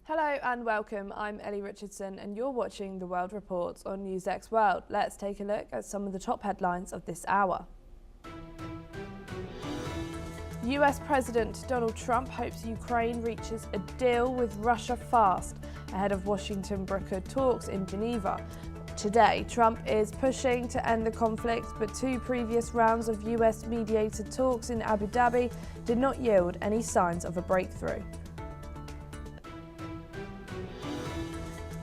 Hello and welcome, I'm Ellie Richardson and you're watching The World Report on NewsX World. Let's take a look at some of the top headlines of this hour. US President Donald Trump hopes Ukraine reaches a deal with Russia fast ahead of Washington-brokered talks in Geneva. Today, Trump is pushing to end the conflict, but two previous rounds of US-mediated talks in Abu Dhabi did not yield any signs of a breakthrough.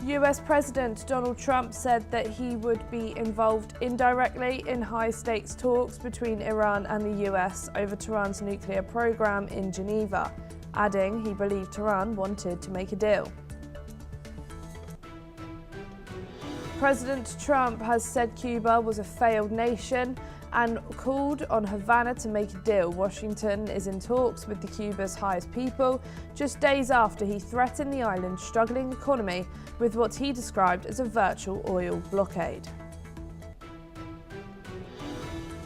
US President Donald Trump said that he would be involved indirectly in high-stakes talks between Iran and the US over Tehran's nuclear program in Geneva, adding he believed Tehran wanted to make a deal. President Trump has said Cuba was a failed nation and called on Havana to make a deal. Washington is in talks with Cuba's highest people just days after he threatened the island's struggling economy with what he described as a virtual oil blockade.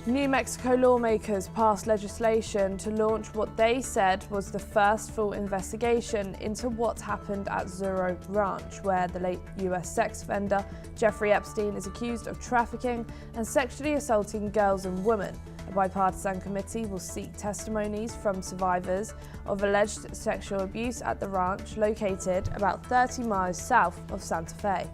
New Mexico lawmakers passed legislation to launch what they said was the first full investigation into what happened at Zuro Ranch, where the late US sex offender Jeffrey Epstein is accused of trafficking and sexually assaulting girls and women. A bipartisan committee will seek testimonies from survivors of alleged sexual abuse at the ranch, located about 30 miles south of Santa Fe.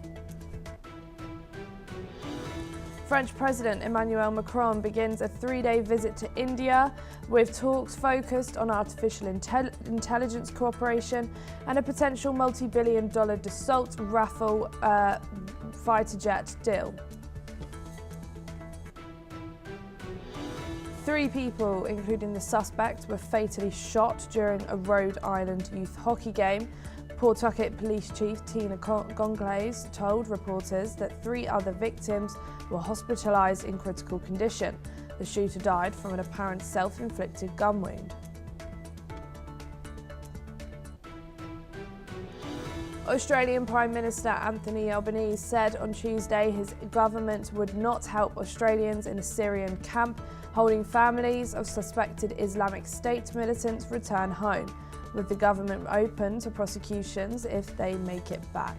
French President Emmanuel Macron begins a three-day visit to India with talks focused on artificial intelligence cooperation and a potential multi-billion-dollar Dassault Rafale fighter jet deal. 3 people, including the suspect, were fatally shot during a Rhode Island youth hockey game. Pawtucket Police Chief Tina Gonglaze told reporters that 3 other victims were hospitalized in critical condition. The shooter died from an apparent self-inflicted gun wound. Australian Prime Minister Anthony Albanese said on Tuesday his government would not help Australians in a Syrian camp holding families of suspected Islamic State militants return home, with the government open to prosecutions if they make it back.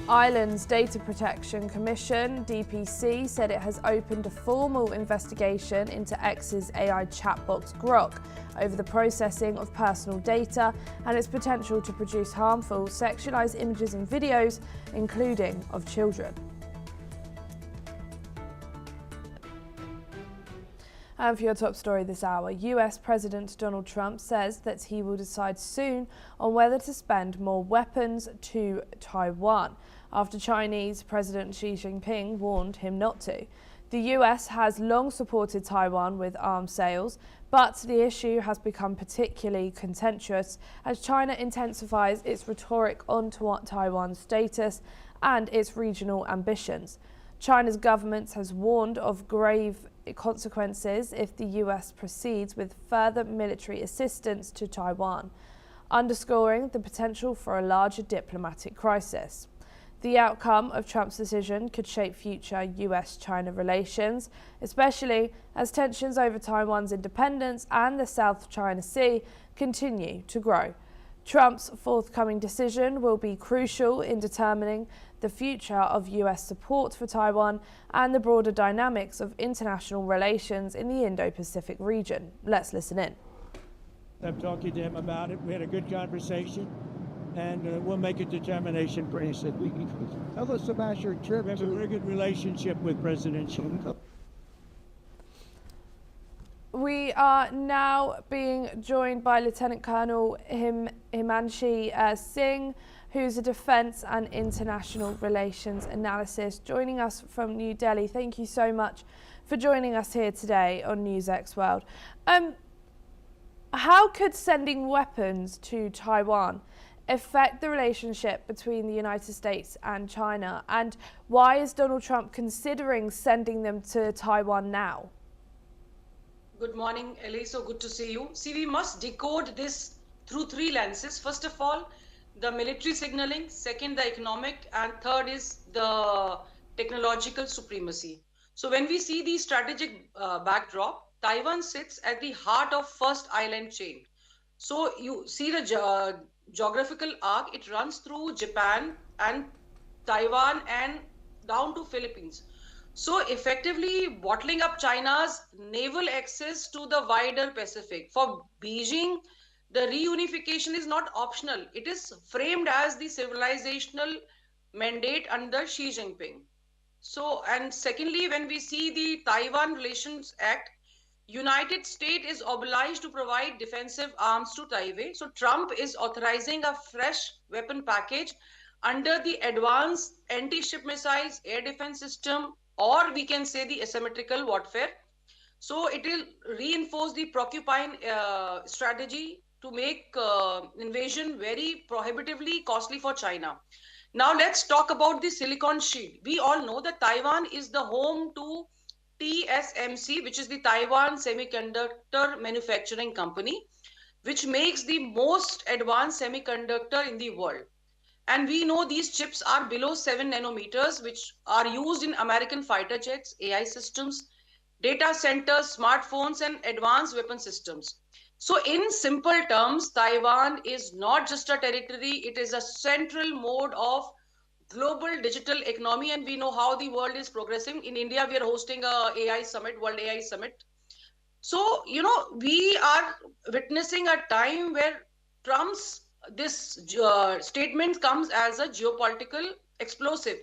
Ireland's Data Protection Commission, DPC, said it has opened a formal investigation into X's AI chatbot Grok over the processing of personal data and its potential to produce harmful, sexualized images and videos, including of children. And for your top story this hour, US President Donald Trump says that he will decide soon on whether to spend more weapons to Taiwan, after Chinese President Xi Jinping warned him not to. The US has long supported Taiwan with arms sales, but the issue has become particularly contentious as China intensifies its rhetoric on Taiwan's status and its regional ambitions. China's government has warned of grave consequences if the US proceeds with further military assistance to Taiwan, underscoring the potential for a larger diplomatic crisis. The outcome of Trump's decision could shape future US-China relations, especially as tensions over Taiwan's independence and the South China Sea continue to grow. Trump's forthcoming decision will be crucial in determining the future of US support for Taiwan and the broader dynamics of international relations in the Indo-Pacific region. Let's listen in. I'm talking to him about it. We had a good conversation, and we'll make a determination pretty soon. Tell us about your trip. We have a very good relationship with President Xi. We are now being joined by Lieutenant Colonel Himanshi Singh, who's a Defence and International Relations Analyst, joining us from New Delhi. Thank you so much for joining us here today on NewsX World. How could sending weapons to Taiwan affect the relationship between the United States and China, and why is Donald Trump considering sending them to Taiwan now? Good morning, Ellie. So good to see you. See, we must decode this through 3 lenses. First of all, the military signaling. Second, the economic. And third is the technological supremacy. So when we see the strategic backdrop, Taiwan sits at the heart of first island chain. So you see the geographical arc, it runs through Japan and Taiwan and down to Philippines. So effectively bottling up China's naval access to the wider Pacific. For Beijing, the reunification is not optional. It is framed as the civilizational mandate under Xi Jinping. So, and secondly, when we see the Taiwan Relations Act, United States is obliged to provide defensive arms to Taiwan. So Trump is authorizing a fresh weapon package under the Advanced Anti-Ship Missiles Air Defense System, or we can say the asymmetrical warfare. So it will reinforce the porcupine strategy to make invasion very prohibitively costly for China. Now let's talk about the Silicon Shield. We all know that Taiwan is the home to TSMC, which is the Taiwan Semiconductor Manufacturing Company, which makes the most advanced semiconductor in the world. And we know these chips are below 7 nanometers, which are used in American fighter jets, AI systems, data centers, smartphones, and advanced weapon systems. So, in simple terms, Taiwan is not just a territory, it is a central mode of global digital economy. And we know how the world is progressing. In India, we are hosting a AI summit, World AI Summit. So, we are witnessing a time where Trump's this statement comes as a geopolitical explosive.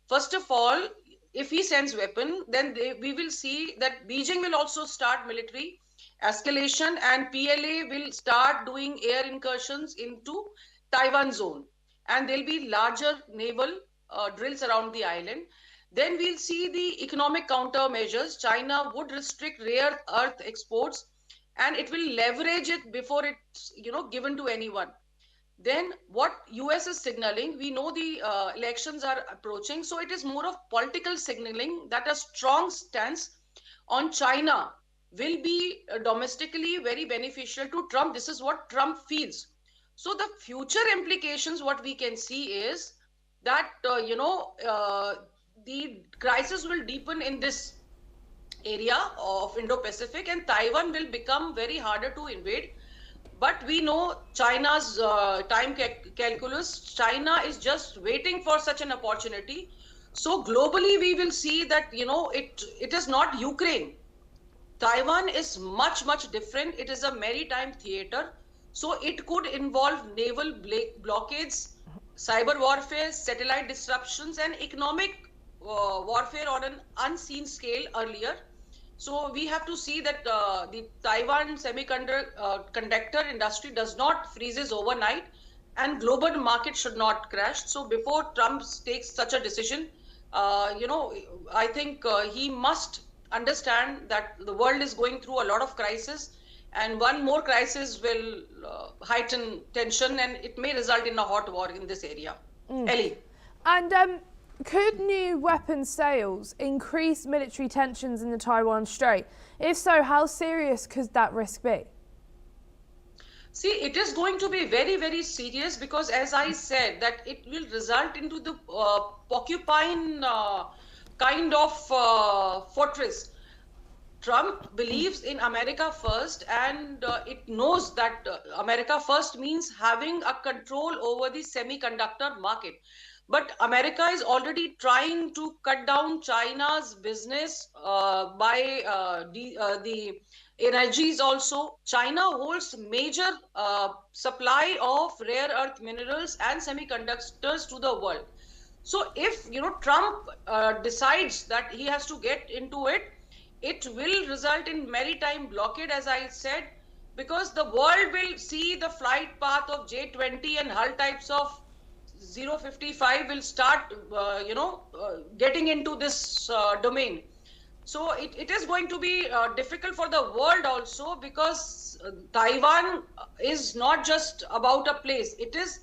First of all, if he sends weapon, then we will see that Beijing will also start military escalation, and PLA will start doing air incursions into Taiwan zone, and there'll be larger naval drills around the island. Then we'll see the economic countermeasures. China would restrict rare earth exports, and it will leverage it before it's given to anyone. Then what US is signaling, we know the elections are approaching, so it is more of political signaling that a strong stance on China will be domestically very beneficial to Trump. This is what Trump feels. So the future implications, what we can see is that the crisis will deepen in this area of Indo-Pacific, and Taiwan will become very harder to invade. But we know China's time calculus. China is just waiting for such an opportunity. So globally, we will see that it is not Ukraine. Taiwan is much, much different. It is a maritime theater. So it could involve naval blockades, cyber warfare, satellite disruptions, and economic warfare on an unseen scale earlier. So we have to see that the Taiwan semiconductor industry does not freezes overnight, and global market should not crash. So before Trump takes such a decision, I think he must understand that the world is going through a lot of crisis, and one more crisis will heighten tension, and it may result in a hot war in this area. Ellie. And could new weapons sales increase military tensions in the Taiwan Strait? If so, how serious could that risk be? See, it is going to be very, very serious because, as I said, that it will result into the porcupine kind of fortress. Trump believes in America first, and it knows that America first means having a control over the semiconductor market. But America is already trying to cut down China's business by the energies also. China holds major supply of rare earth minerals and semiconductors to the world. So if Trump decides that he has to get into it, it will result in maritime blockade, as I said, because the world will see the flight path of J-20 and hull types of 055 will start, getting into this domain. So it is going to be difficult for the world also, because Taiwan is not just about a place. It is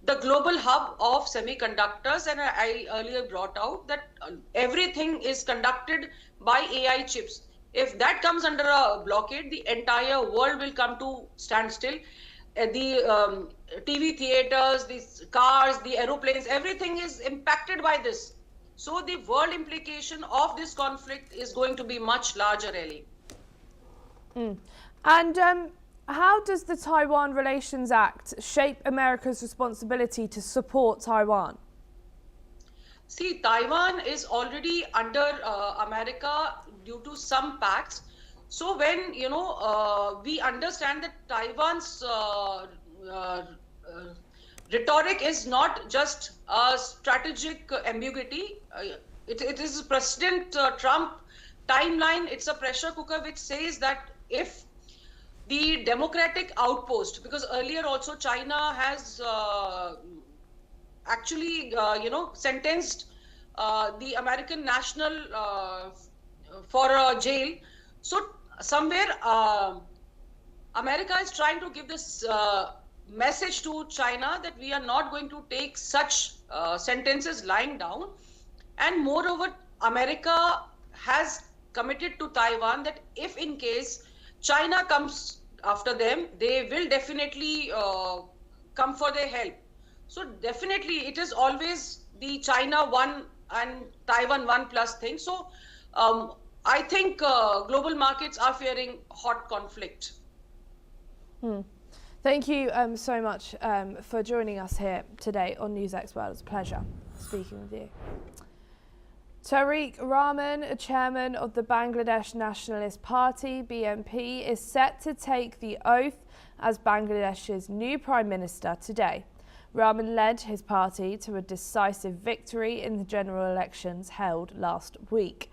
the global hub of semiconductors, and I earlier brought out that everything is conducted by AI chips. If that comes under a blockade, the entire world will come to standstill. The TV theaters, the cars, the aeroplanes, everything is impacted by this. So the world implication of this conflict is going to be much larger, Ellie. And how does the Taiwan Relations Act shape America's responsibility to support Taiwan? See, Taiwan is already under America due to some pacts. So when we understand that Taiwan's uh, rhetoric is not just a strategic ambiguity. It is President Trump timeline. It's a pressure cooker which says that if the democratic outpost, because earlier also China has actually, sentenced the American national for a jail. So somewhere America is trying to give this message to China that we are not going to take such sentences lying down. And moreover, America has committed to Taiwan that if in case China comes after them, they will definitely come for their help. So definitely it is always the China one and Taiwan one plus thing. So I think global markets are fearing hot conflict. Thank you so much for joining us here today on NewsX World. It's a pleasure speaking with you. Tarique Rahman, a chairman of the Bangladesh Nationalist Party, BNP, is set to take the oath as Bangladesh's new Prime Minister today. Rahman led his party to a decisive victory in the general elections held last week.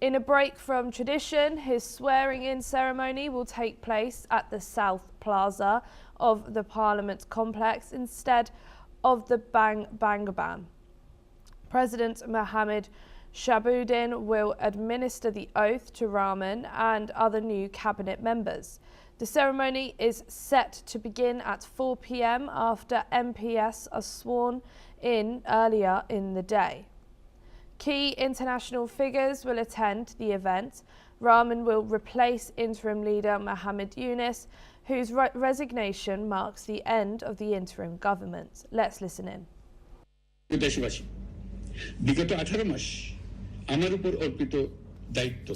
In a break from tradition, his swearing-in ceremony will take place at the South Plaza of the Parliament complex instead of the Bangaban. President Mohammed Shabuddin will administer the oath to Rahman and other new cabinet members. The ceremony is set to begin at 4 p.m. after MPs are sworn in earlier in the day. Key international figures will attend the event. Rahman will replace interim leader Mohammed Yunus, whose resignation marks the end of the interim government. Let's listen in. বিগত 18 মাস আমার উপর অর্পিত দায়িত্ব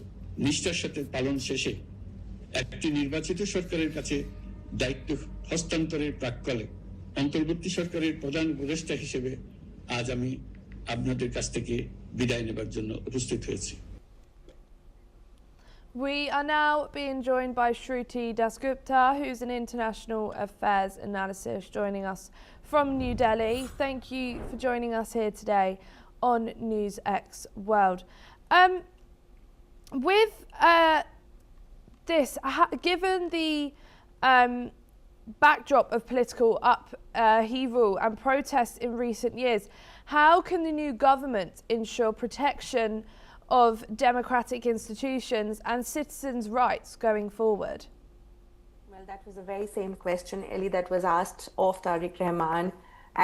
নিষ্ঠার সাথে পালন শেষে একটি নির্বাচিত সরকারের কাছে দায়িত্ব হস্তান্তরের প্রাক্কালে অন্তর্বর্তী সরকারের প্রধান উপদেষ্টা হিসেবে আজ আমি আপনাদের কাছ থেকে বিদায় নেবার জন্য উপস্থিত হয়েছি। We are now being joined by Shruti Dasgupta, who's an international affairs analyst joining us from New Delhi. Thank you for joining us here today on NewsX World. With this, given the backdrop of political upheaval and protests in recent years, how can the new government ensure protection of democratic institutions and citizens' rights going forward? Well, that was the very same question, Ellie, that was asked of Tarique Rahman,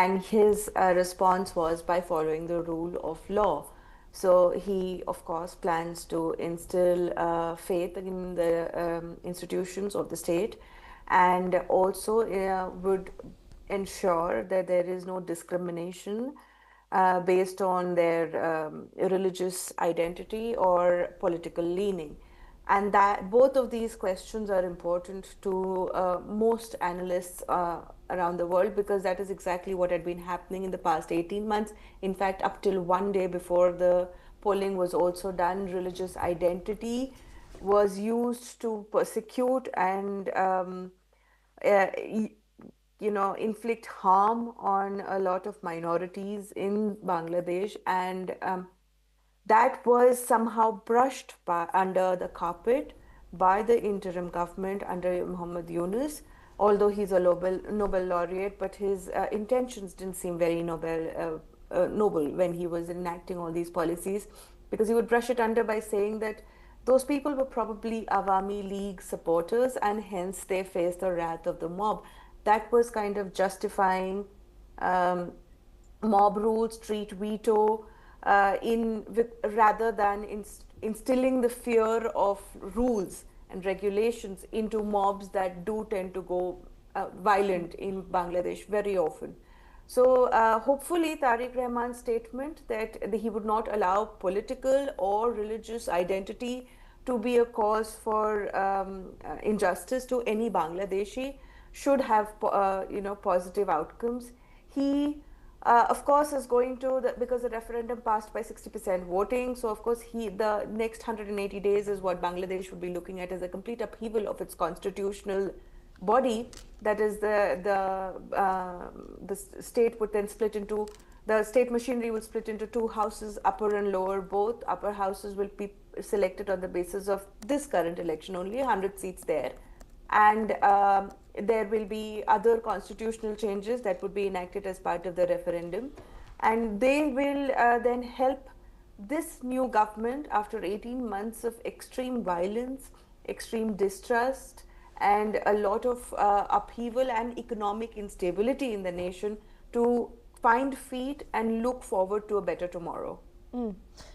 and his response was by following the rule of law. So he, of course, plans to instill faith in the institutions of the state, and also would ensure that there is no discrimination based on their religious identity or political leaning. And that both of these questions are important to most analysts around the world, because that is exactly what had been happening in the past 18 months. In fact, up till one day before the polling was also done, religious identity was used to persecute and inflict harm on a lot of minorities in Bangladesh, and that was somehow brushed under the carpet by the interim government under Mohammed Yunus, although he's a Nobel laureate, but his intentions didn't seem very noble when he was enacting all these policies, because he would brush it under by saying that those people were probably Awami League supporters and hence they faced the wrath of the mob. That was kind of justifying mob rule, street veto, rather than instilling the fear of rules and regulations into mobs that do tend to go violent in Bangladesh very often. So hopefully Tarique Rahman's statement that he would not allow political or religious identity to be a cause for injustice to any Bangladeshi should have positive outcomes. He of course is going to because the referendum passed by 60% voting, so of course the next 180 days is what Bangladesh would be looking at as a complete upheaval of its constitutional body. That is the state would then split into, the state machinery will split into two houses, upper and lower. Both upper houses will be selected on the basis of this current election, only 100 seats there, and there will be other constitutional changes that would be enacted as part of the referendum, and they will then help this new government, after 18 months of extreme violence, extreme distrust, and a lot of upheaval and economic instability in the nation, to find feet and look forward to a better tomorrow.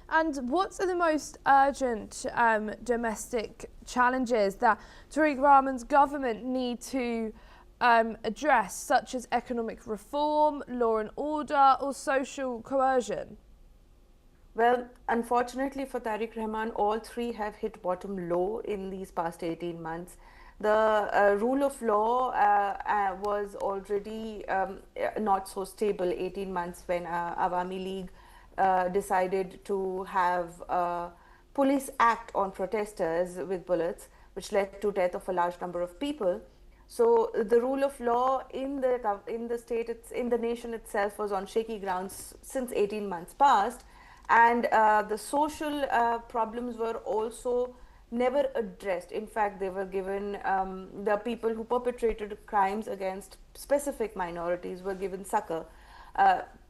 And what are the most urgent domestic challenges that Tarique Rahman's government need to address, such as economic reform, law and order, or social coercion? Well, unfortunately for Tarique Rahman, all three have hit bottom low in these past 18 months. The rule of law was already not so stable 18 months when Awami League decided to have a police act on protesters with bullets, which led to death of a large number of people. So the rule of law in the state, in the nation itself, was on shaky grounds since 18 months past, and the social problems were also never addressed. In fact, they were given, the people who perpetrated crimes against specific minorities were given succor.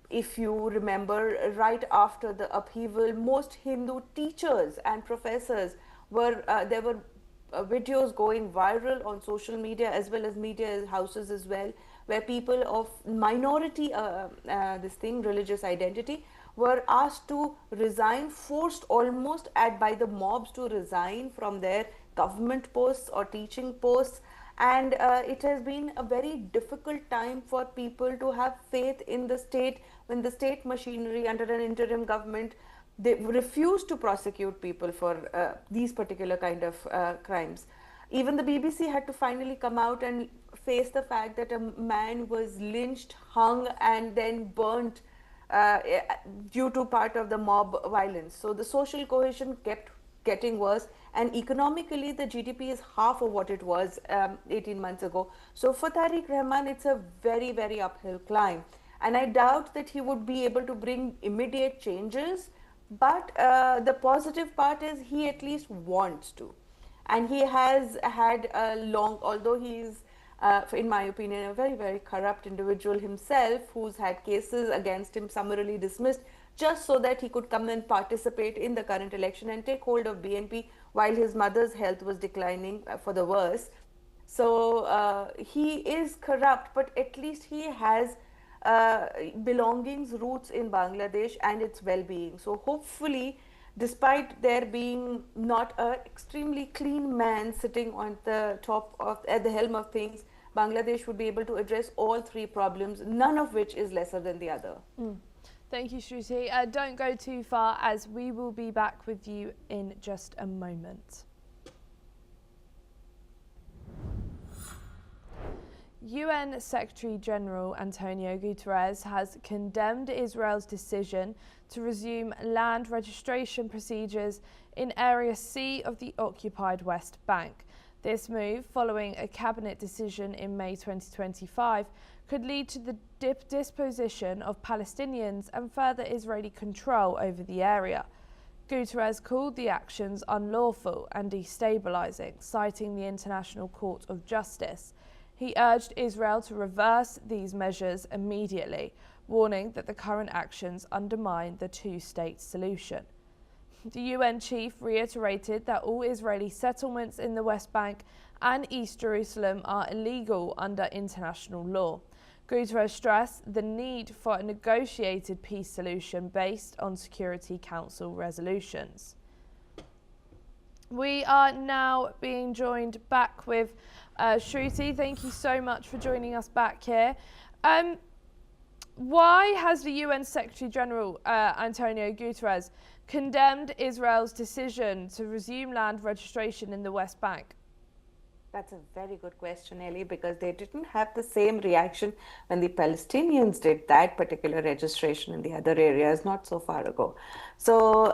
If you remember, right after the upheaval, most Hindu teachers and professors were, there were videos going viral on social media as well as media houses as well, where people of minority religious identity were asked to resign, forced almost by the mobs to resign from their government posts or teaching posts. And it has been a very difficult time for people to have faith in the state when the state machinery under an interim government, they refuse to prosecute people for these particular kind of crimes. Even the BBC had to finally come out and face the fact that a man was lynched, hung, and then burnt due to part of the mob violence. So the social cohesion kept getting worse, and economically the GDP is half of what it was 18 months ago. So for Tarique Rahman, it's a very, very uphill climb, and I doubt that he would be able to bring immediate changes. But the positive part is he at least wants to, and he has had a long, although he is in my opinion, a very, very corrupt individual himself, who's had cases against him summarily dismissed just so that he could come and participate in the current election and take hold of BNP while his mother's health was declining for the worse. So he is corrupt, but at least he has belongings, roots in Bangladesh and its well-being. So hopefully, despite there being not an extremely clean man sitting on the top of, at the helm of things, Bangladesh would be able to address all three problems, none of which is lesser than the other. Thank you, Shruti. Don't go too far, as we will be back with you in just a moment. UN Secretary-General Antonio Guterres has condemned Israel's decision to resume land registration procedures in Area C of the occupied West Bank. This move, following a cabinet decision in May 2025, could lead to the disposition of Palestinians and further Israeli control over the area. Guterres called the actions unlawful and destabilizing, citing the International Court of Justice. He urged Israel to reverse these measures immediately, warning that the current actions undermine the two-state solution. The UN chief reiterated that all Israeli settlements in the West Bank and East Jerusalem are illegal under international law. Guterres stressed the need for a negotiated peace solution based on Security Council resolutions. We are now being joined back with Shruti. Thank you so much for joining us back here. Why has the UN Secretary General Antonio Guterres condemned Israel's decision to resume land registration in the West Bank? That's a very good question, Ellie, because they didn't have the same reaction when the Palestinians did that particular registration in the other areas not so far ago. So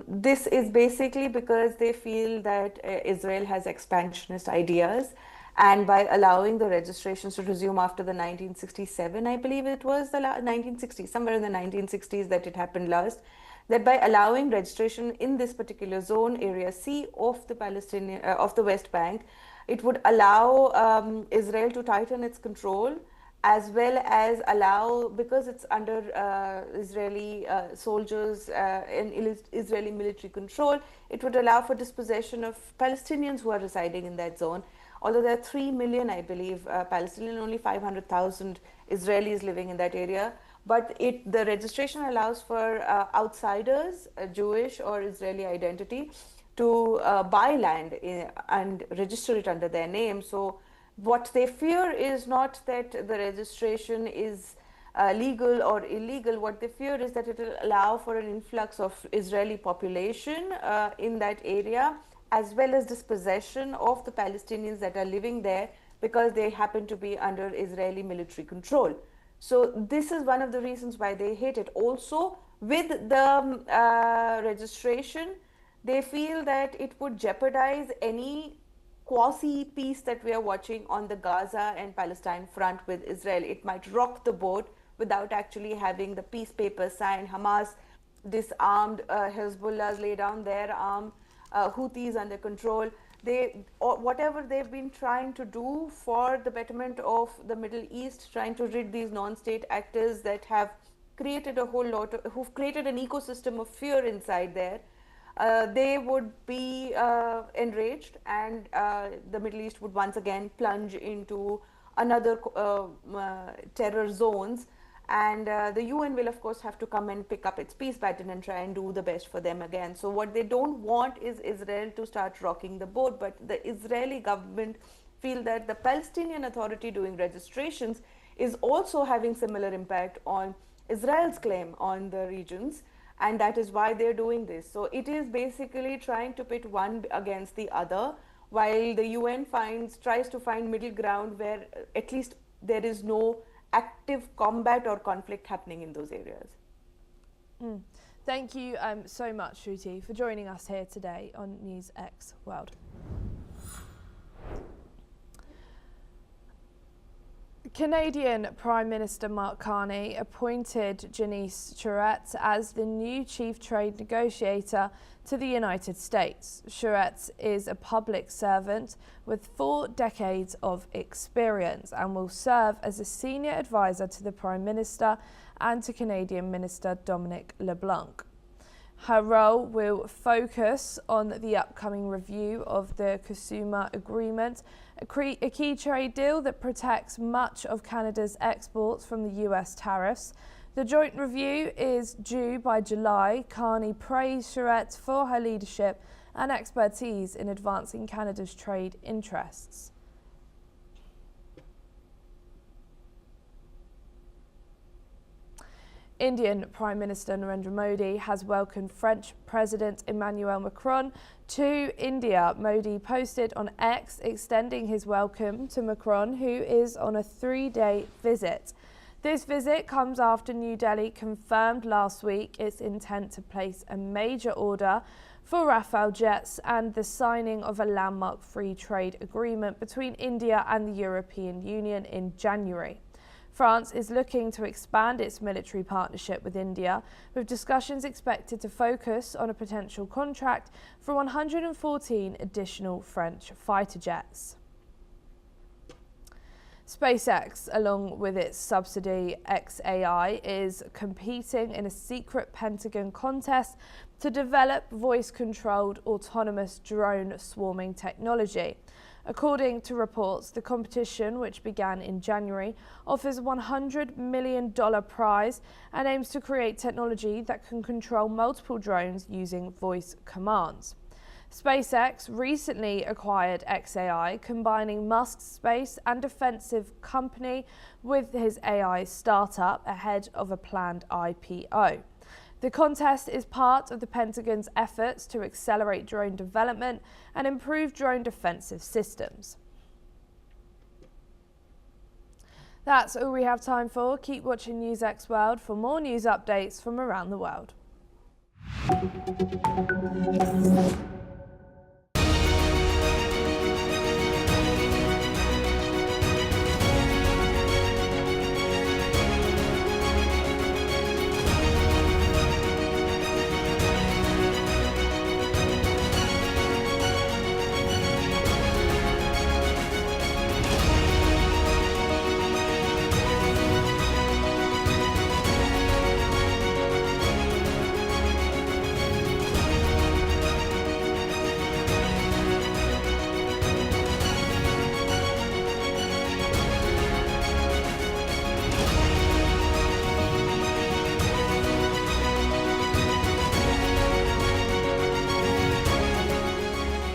this is basically because they feel that Israel has expansionist ideas, and by allowing the registrations to resume after the 1967, I believe it was the 1960s, somewhere in the 1960s that it happened last, that by allowing registration in this particular zone, Area C of the West Bank, it would allow Israel to tighten its control, as well as allow, because it's under Israeli soldiers and Israeli military control, it would allow for dispossession of Palestinians who are residing in that zone. Although there are 3 million, I believe, Palestinian, only 500,000 Israelis living in that area. But the registration allows for outsiders, Jewish or Israeli identity, to buy land and register it under their name. So what they fear is not that the registration is legal or illegal. What they fear is that it will allow for an influx of Israeli population in that area, as well as dispossession of the Palestinians that are living there because they happen to be under Israeli military control. So this is one of the reasons why they hate it. Also, with the registration, they feel that it would jeopardize any quasi-peace that we are watching on the Gaza and Palestine front with Israel. It might rock the boat without actually having the peace papers signed. Hamas disarmed, Hezbollah's lay down their arm, Houthis under control. Whatever they've been trying to do for the betterment of the Middle East, trying to rid these non-state actors that have created who've created an ecosystem of fear inside there, they would be enraged, and the Middle East would once again plunge into another terror zones. And the UN will, of course, have to come and pick up its peace baton and try and do the best for them again. So what they don't want is Israel to start rocking the boat, but the Israeli government feel that the Palestinian Authority doing registrations is also having similar impact on Israel's claim on the regions, and that is why they're doing this. So it is basically trying to pit one against the other, while the UN tries to find middle ground where at least there is no active combat or conflict happening in those areas. Thank you so much, Shruti, for joining us here today on News X World. Canadian Prime Minister Mark Carney appointed Janice Charette as the new chief trade negotiator to the United States. Charette is a public servant with 4 decades of experience and will serve as a senior advisor to the Prime Minister and to Canadian Minister Dominic LeBlanc. Her role will focus on the upcoming review of the CUSMA agreement, a key trade deal that protects much of Canada's exports from the US tariffs. The joint review is due by July. Carney praised Charette for her leadership and expertise in advancing Canada's trade interests. Indian Prime Minister Narendra Modi has welcomed French President Emmanuel Macron to India. Modi posted on X extending his welcome to Macron, who is on a 3-day visit. This visit comes after New Delhi confirmed last week its intent to place a major order for Rafale jets and the signing of a landmark free trade agreement between India and the European Union in January. France is looking to expand its military partnership with India, with discussions expected to focus on a potential contract for 114 additional French fighter jets. SpaceX, along with its subsidiary XAI, is competing in a secret Pentagon contest to develop voice-controlled autonomous drone swarming technology. According to reports, the competition, which began in January, offers a $100 million prize and aims to create technology that can control multiple drones using voice commands. SpaceX recently acquired xAI, combining Musk's space and defensive company with his AI startup ahead of a planned IPO. The contest is part of the Pentagon's efforts to accelerate drone development and improve drone defensive systems. That's all we have time for. Keep watching NewsX World for more news updates from around the world.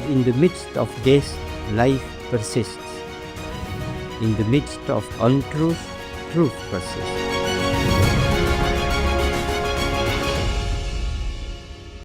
In the midst of death, life persists. In the midst of untruth, truth persists.